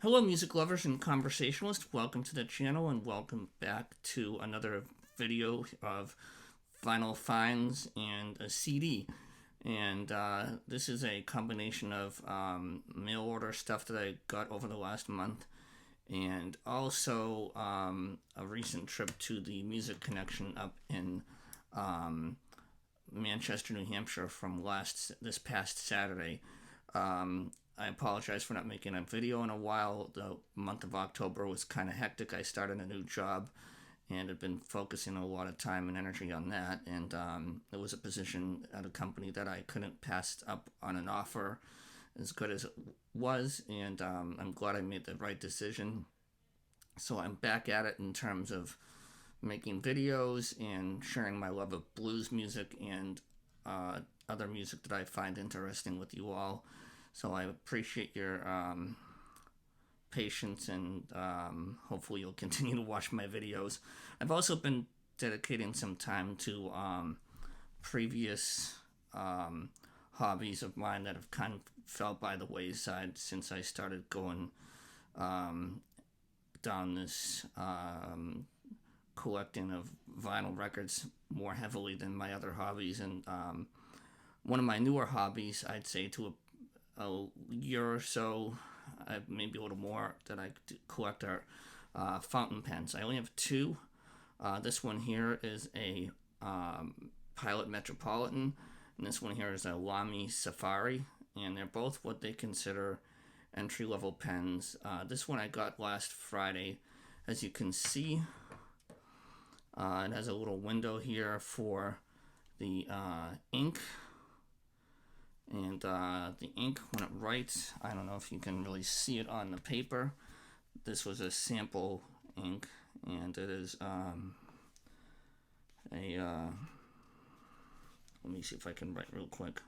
Hello, music lovers and conversationalists. Welcome to the channel and welcome back to another video of vinyl finds and a CD. And this is a combination of mail order stuff that I got over the last month and also a recent trip to the Music Connection up in Manchester, New Hampshire from this past Saturday. I apologize for not making a video in a while. The month of October was kind of hectic. I started a new job and have been focusing a lot of time and energy on that. And there was a position at a company that I couldn't pass up on an offer as good as it was. And I'm glad I made the right decision. So I'm back at it in terms of making videos and sharing my love of blues music and other music that I find interesting with you all. So I appreciate your patience and hopefully you'll continue to watch my videos. I've also been dedicating some time to previous hobbies of mine that have kind of fell by the wayside since I started going down this collecting of vinyl records more heavily than my other hobbies. And one of my newer hobbies, I'd say to a year or so, maybe a little more, that I collect are fountain pens. I only have two. This one here is a Pilot Metropolitan, and this one here is a Lamy Safari, and they're both what they consider entry-level pens. This one I got last Friday. As you can see, it has a little window here for the ink. And the ink, when it writes, I don't know if you can really see it on the paper. This was a sample ink, and it is let me see if I can write real quick.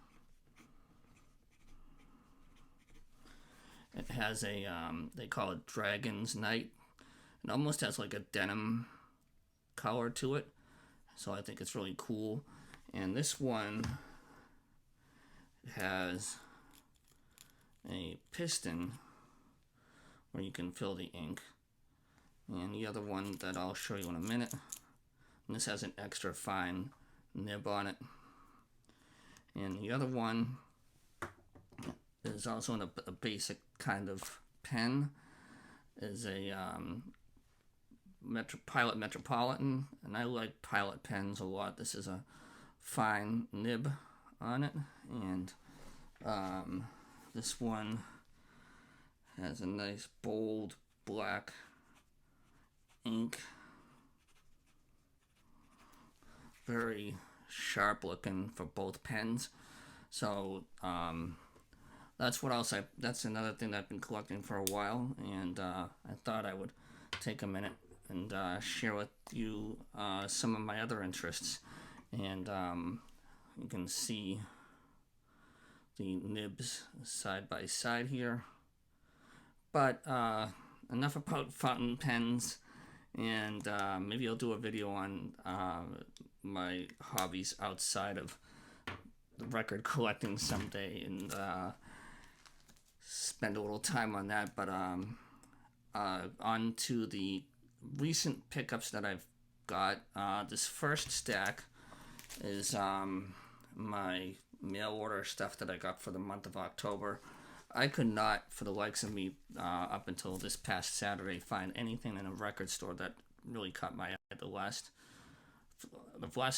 It has a, they call it Dragon's Night. It almost has like a denim color to it, so I think it's really cool. And this one has a piston where you can fill the ink, and the other one that I'll show you in a minute, and this has an extra fine nib on it. And the other one is also in a basic kind of pen, is a Pilot Metropolitan, and I like Pilot pens a lot. This is a fine nib on it, and this one has a nice bold black ink, very sharp looking for both pens. So that's what else that's another thing that I've been collecting for a while, and I thought I would take a minute and share with you some of my other interests. And you can see the nibs side by side here. But enough about fountain pens, and maybe I'll do a video on my hobbies outside of the record collecting someday, and spend a little time on that. But on to the recent pickups that I've got. This first stack is my mail order stuff that I got for the month of October. I could not, for the likes of me, up until this past Saturday, find anything in a record store that really caught my eye. The last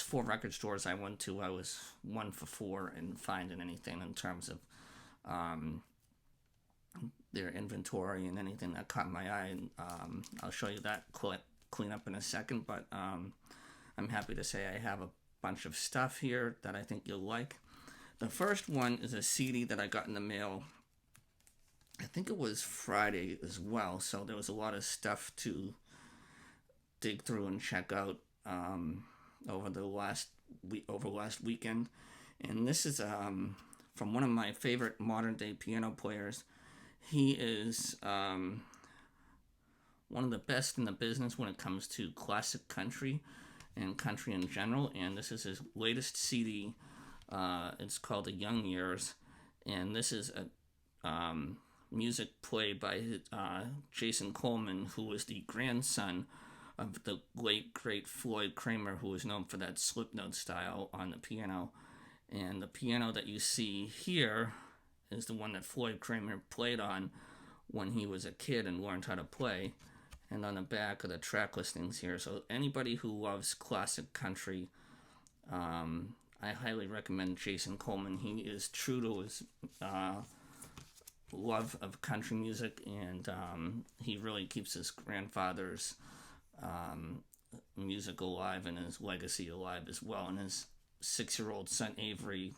4 record stores I went to, I was 1 for 4 in finding anything in terms of their inventory and anything that caught my eye. And I'll show you that cleanup in a second, but I'm happy to say I have a bunch of stuff here that I think you'll like. The first one is a CD that I got in the mail. I think it was Friday as well, so there was a lot of stuff to dig through and check out over last weekend. And this is from one of my favorite modern day piano players. He is one of the best in the business when it comes to classic country and country in general, and this is his latest CD. It's called The Young Years, and this is a music played by Jason Coleman, who was the grandson of the late great Floyd Kramer, who was known for that slip note style on the piano. And the piano that you see here is the one that Floyd Kramer played on when he was a kid and learned how to play. And on the back of the track listings here. So anybody who loves classic country, I highly recommend Jason Coleman. He is true to his love of country music, and he really keeps his grandfather's music alive and his legacy alive as well. And his 6-year-old son Avery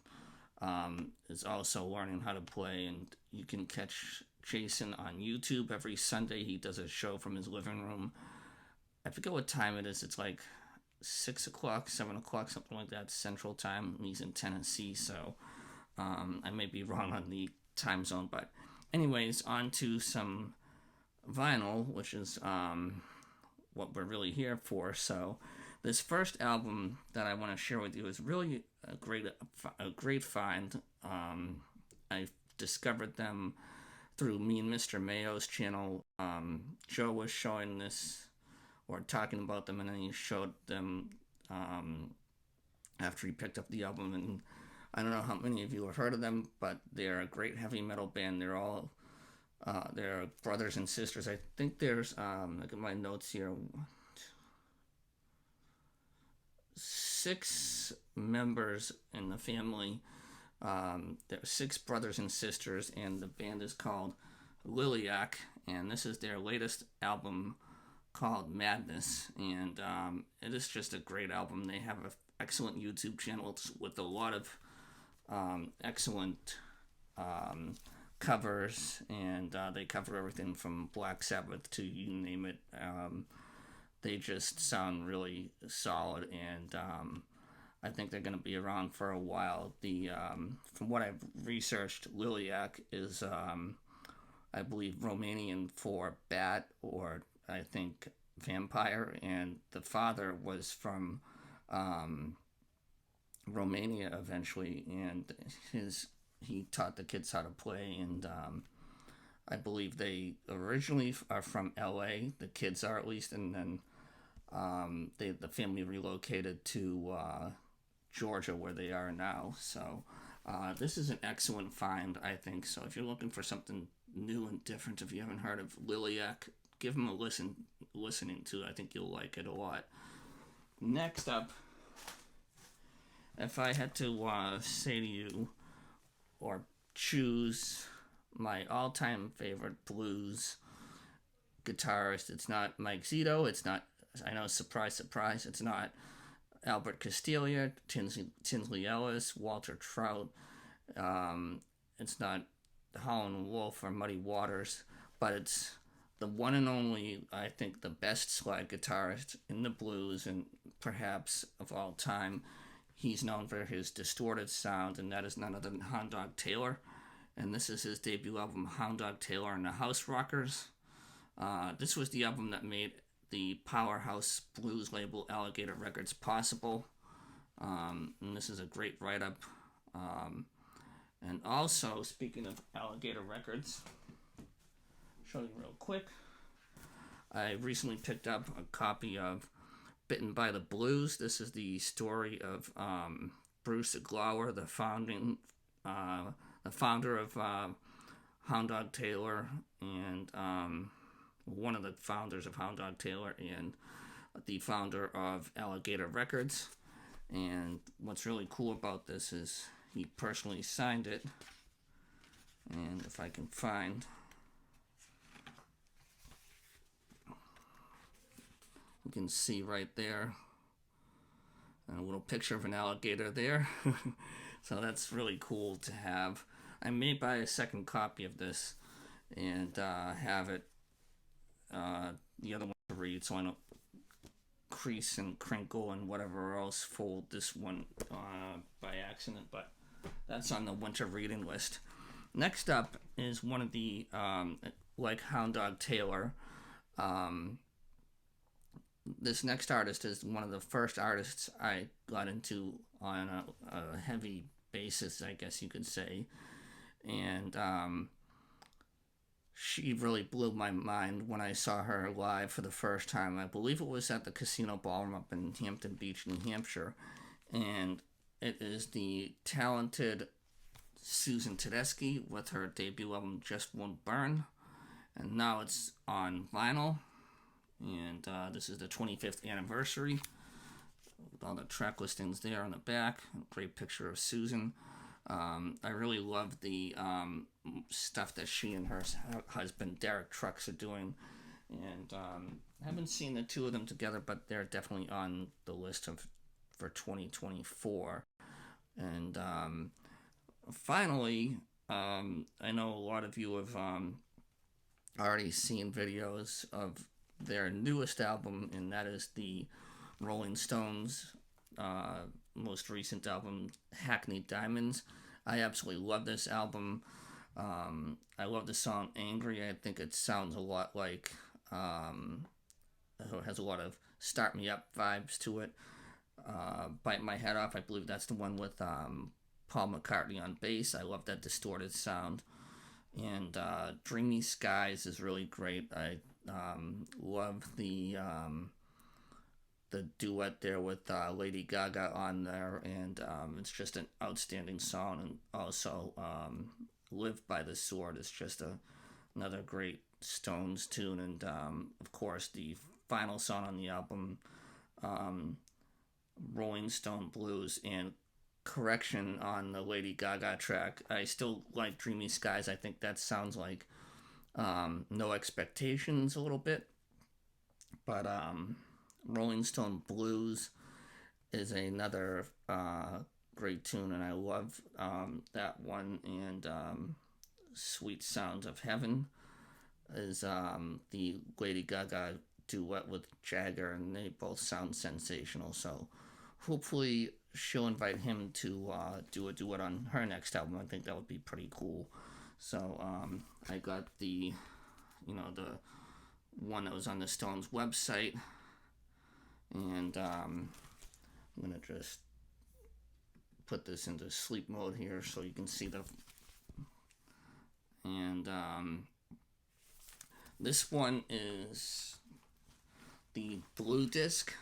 is also learning how to play, and you can catch Jason on YouTube every Sunday. He does a show from his living room. I forget what time it is. It's like 6 o'clock, 7 o'clock, something like that, Central Time. He's in Tennessee, so I may be wrong on the time zone. But anyways, on to some vinyl, which is what we're really here for. So this first album that I want to share with you is really a great find. I discovered them through me and Mr. Mayo's channel. Joe was showing this or talking about them, and then he showed them after he picked up the album. And I don't know how many of you have heard of them, but they're a great heavy metal band. They're brothers and sisters. I think there's look at my notes here. 6 members in the family. There are 6 brothers and sisters, and the band is called Lilc, and this is their latest album called Madness, and it is just a great album. They have an excellent YouTube channel with a lot of excellent covers, and they cover everything from Black Sabbath to you name it. They just sound really solid, and I think they're going to be around for a while. From what I've researched, Lilc is, I believe, Romanian for bat, or I think vampire, and the father was from Romania eventually, and he taught the kids how to play, and I believe they originally are from LA, the kids are at least, and then the family relocated to Georgia, where they are now. So this is an excellent find, I think. So if you're looking for something new and different, if you haven't heard of Lilc, give them a listening to. I think you'll like it a lot. Next up, if I had to say to you or choose my all-time favorite blues guitarist, it's not Mike Zito, it's not, I know, surprise, surprise, it's not Albert Castiglia, Tinsley Ellis, Walter Trout, it's not Howlin' Wolf or Muddy Waters, but it's the one and only, I think, the best slide guitarist in the blues and perhaps of all time. He's known for his distorted sound, and that is none other than Hound Dog Taylor. And this is his debut album, Hound Dog Taylor and the House Rockers. This was the album that made the powerhouse blues label Alligator Records possible. And this is a great write-up. And also, speaking of Alligator Records, show you real quick. I recently picked up a copy of Bitten by the Blues. This is the story of Bruce Glauer, the founder of Hound Dog Taylor, and one of the founders of Hound Dog Taylor, and the founder of Alligator Records. And what's really cool about this is he personally signed it. And if I can find, you can see right there a little picture of an alligator there. So that's really cool to have. I may buy a second copy of this and have it, the other one to read, so I don't crease and crinkle and whatever else fold this one by accident, but that's on the winter reading list. Next up is one of the, like Hound Dog Taylor, this next artist is one of the first artists I got into on a heavy basis, I guess you could say. And she really blew my mind when I saw her live for the first time. I believe it was at the Casino Ballroom up in Hampton Beach, New Hampshire. And it is the talented Susan Tedeschi with her debut album Just Won't Burn. And now it's on vinyl. And this is the 25th anniversary. With all the track listings there on the back. Great picture of Susan. I really love the stuff that she and her husband Derek Trucks are doing, and I haven't seen the two of them together, but they're definitely on the list for 2024. And finally, I know a lot of you have already seen videos of their newest album, and that is the Rolling Stones' most recent album, Hackney Diamonds. I absolutely love this album. I love the song Angry. I think it sounds a lot like, it has a lot of Start Me Up vibes to it. Bite My Head Off, I believe that's the one with Paul McCartney on bass. I love that distorted sound. And Dreamy Skies is really great. I love the duet there with Lady Gaga on there, and it's just an outstanding song. And also Live by the Sword is just another great Stones tune. And of course the final song on the album, Rolling Stone Blues. And correction on the Lady Gaga track, I still like Dreamy Skies. I think that sounds like No Expectations a little bit, but Rolling Stone Blues is another great tune, and I love that one. And Sweet Sounds of Heaven is the Lady Gaga duet with Jagger, and they both sound sensational. So hopefully she'll invite him to do a duet on her next album. I think that would be pretty cool. So I got the one that was on the Stones website. And I'm going to just put this into sleep mode here so you can see the... And this one is the blue disc,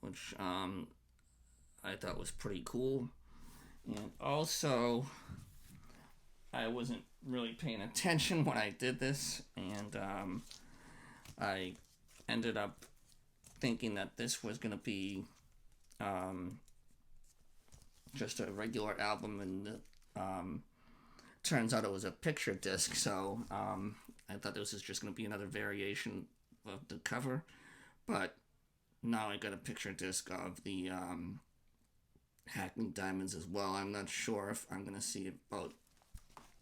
which I thought was pretty cool. And also, I wasn't really paying attention when I did this, and I ended up thinking that this was going to be just a regular album, and turns out it was a picture disc. So I thought this was just going to be another variation of the cover, but now I got a picture disc of the Hackney Diamonds as well. I'm not sure if I'm going to see about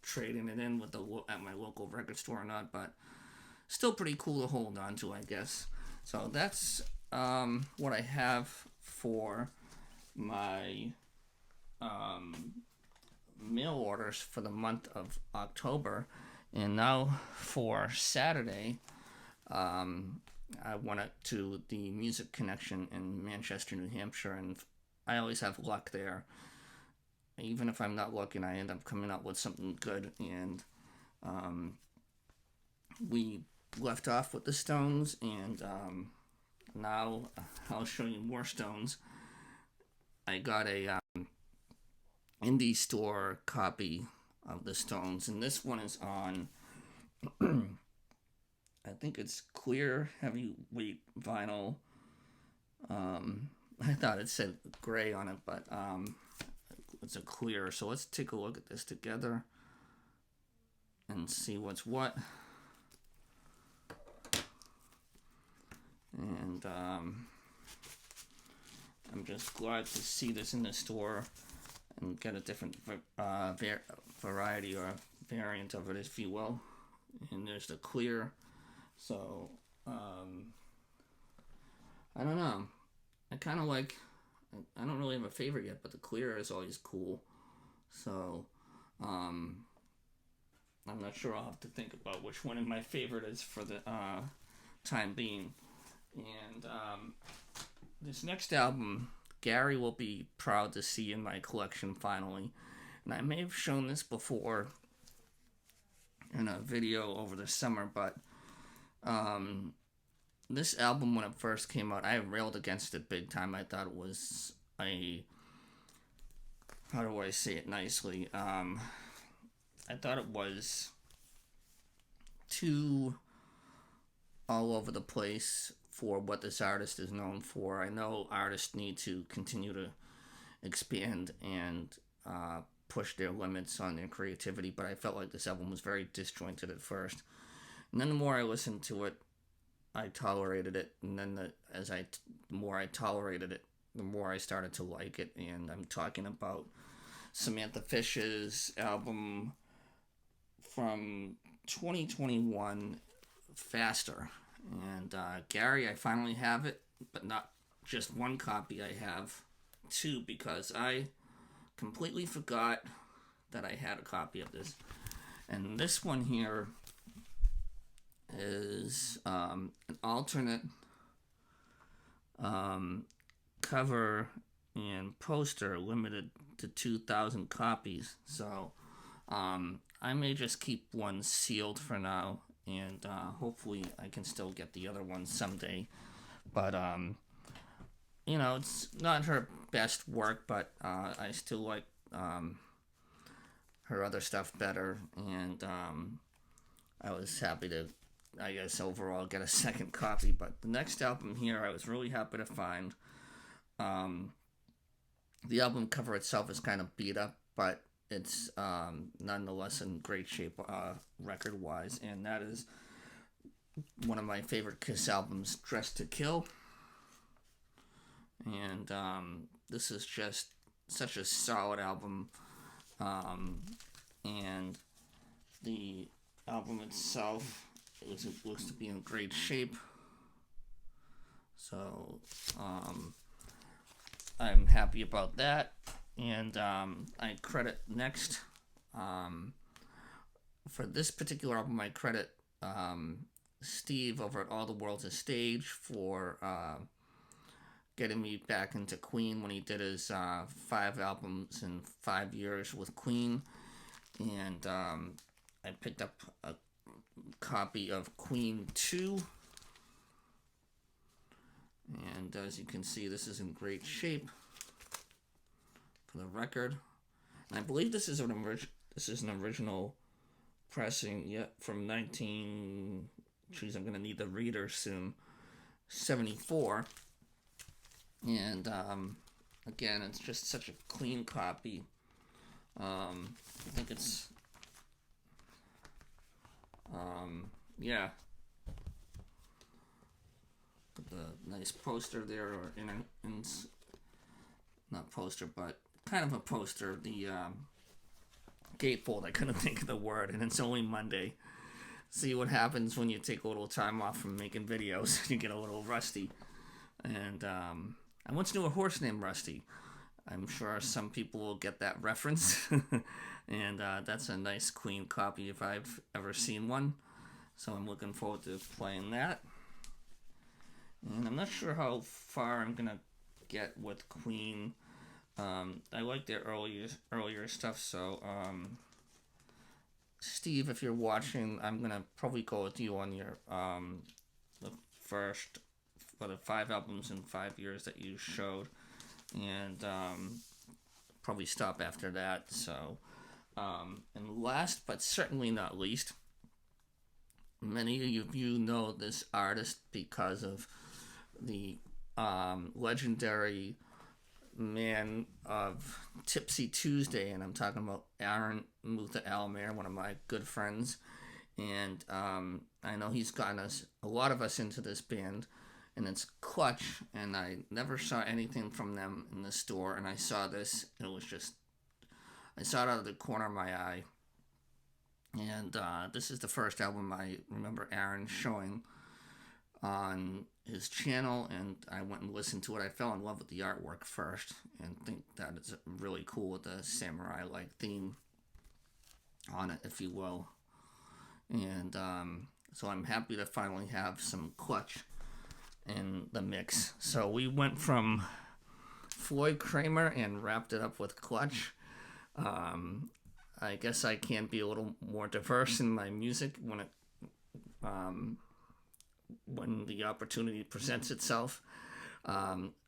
trading it in with at my local record store or not, but still pretty cool to hold on to, I guess. So that's what I have for my mail orders for the month of October. And now for Saturday, I went to the Music Connection in Manchester, New Hampshire, and I always have luck there. Even if I'm not looking, I end up coming up with something good. And we left off with the Stones, and now I'll show you more Stones. I got a indie store copy of the Stones, and this one is on I think it's clear heavyweight vinyl. I thought it said gray on it, but it's a clear. So let's take a look at this together and see what's what. And I'm just glad to see this in the store and get a different variety or variant of it, if you will. And there's the clear. So I don't know. I kind of like. I don't really have a favorite yet, but the clear is always cool. So I'm not sure. I'll have to think about which one of my favorite is for the time being. And this next album, Gary will be proud to see in my collection finally. And I may have shown this before in a video over the summer, but this album, when it first came out, I railed against it big time. I thought it was how do I say it nicely? I thought it was too all over the place for what this artist is known for. I know artists need to continue to expand and push their limits on their creativity, but I felt like this album was very disjointed at first. And then the more I listened to it, I tolerated it, and then the more I tolerated it, the more I started to like it. And I'm talking about Samantha Fish's album from 2021, Faster. And Gary, I finally have it, but not just one copy. I have two, because I completely forgot that I had a copy of this. And this one here is an alternate cover and poster, limited to 2,000 copies. So I may just keep one sealed for now, and hopefully I can still get the other one someday. But it's not her best work, but I still like her other stuff better, and I was happy to, I guess, overall get a second copy. But the next album here, I was really happy to find. The album cover itself is kind of beat up, but it's nonetheless in great shape record-wise, and that is one of my favorite Kiss albums, Dressed to Kill. And this is just such a solid album, and the album itself looks to be in great shape. So I'm happy about that. And I credit next, for this particular album, I credit Steve over at All the World's a Stage for getting me back into Queen when he did his 5 albums in 5 years with Queen. And I picked up a copy of Queen 2. And as you can see, this is in great shape for the record. And I believe this is an original pressing, from 19... Geez, I'm going to need the reader soon. 74. And again, it's just such a clean copy. I think it's the nice poster there, or not poster, but kind of a poster. The gatefold, I couldn't think of the word, and it's only Monday. See what happens when you take a little time off from making videos. You get a little rusty. And I once knew a horse named Rusty. I'm sure some people will get that reference. And that's a nice, clean copy if I've ever seen one. So I'm looking forward to playing that. And I'm not sure how far I'm going to get with Queen. I like their earlier stuff, so Steve, if you're watching, I'm going to probably go with you on your the first for the 5 albums in 5 years that you showed, and probably stop after that. So and last but certainly not least, many of you know this artist because of the legendary man of Tipsy Tuesday, and I'm talking about Aaron Mutha Almer, one of my good friends. And I know he's gotten a lot of us into this band, and it's Clutch, and I never saw anything from them in the store, and I saw this, and it was just, I saw it out of the corner of my eye. And this is the first album I remember Aaron showing on his channel, and I went and listened to it. I fell in love with the artwork first, and think that it's really cool with the samurai-like theme on it, if you will. And so I'm happy to finally have some Clutch in the mix. So we went from Floyd Kramer and wrapped it up with Clutch. I guess I can be a little more diverse in my music when the opportunity presents itself.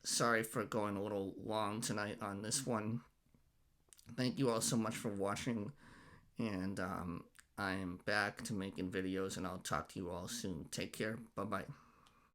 Sorry for going a little long tonight on this one. Thank you all so much for watching, and I am back to making videos, and I'll talk to you all soon. Take care. Bye-bye.